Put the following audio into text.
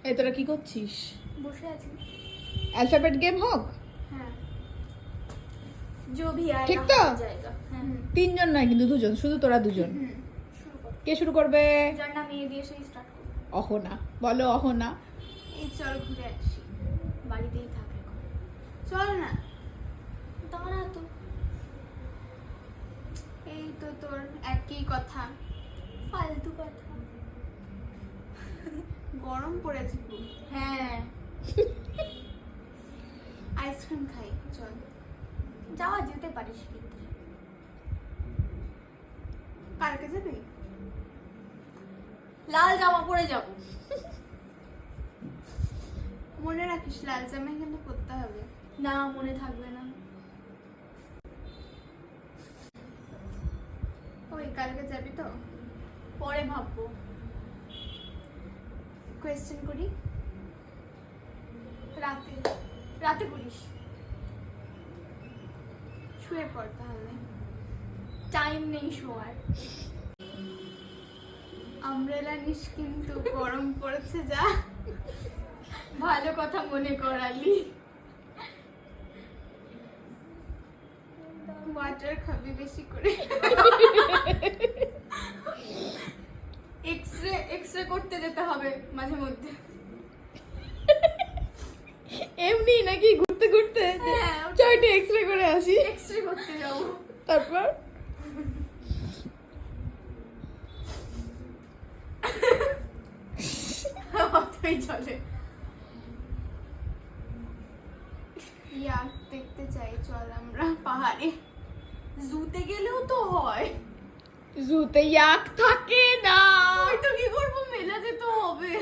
এই তোরা কি করছিস? বসে আছি। অ্যালফাবেট গেম হোক? হ্যাঁ, जो भी आएगा ঠিক তো? हो जाएगा। হ্যাঁ, তিনজন নয় কিন্তু দুজন, শুধু তোরা দুজন। শুরু কর। কে শুরু করবে? যার নাম এ দিয়ে সেই স্টার্ট করব। অহনা, বলো অহনা। এই চল ঘুরে আসি, বাড়িতেই থাক এখন। চল না, দাঁড়া তো। এই তো তোর একই কথা, ফালতু কথা। গরম পড়েছে খুব। হ্যাঁ, আইসক্রিম খাই চল। যাওয়া যেতে পারিস কিন্তু। কালকে যাবি? লাল জামা পরে যাব। মনে রাখিস লাল জামা কিন্তু পরতে হবে। না, মনে থাকবে না। ওই কালকে যাবি তো? পরে ভাববো। কোয়েশ্চেন করি? রাতে রাতে করিস। শুয়ে পড় তাহলে, টাইম নেই শোয়ার। আমব্রেলা নিস কিন্তু, গরম পড়েছে যা। ভালো কথা মনে করালি। ওয়াটার খাবি বেশি করে। এক্সরে করতে যেতে হবে মাঝে মধ্যে। এমনি নাকি ঘুরতে ঘুরতে? হ্যাঁ, চয়টা এক্সরে করে আসি। এক্সরে করতে যাবো। তারপর অতই চলে। ইয়া দেখতে চাই, চল আমরা পাহাড়ে। জুতে গেলেও তো হয়। জুতে ইয়াক থাকে না। তো কি করবো, মেলাতে তো হবে।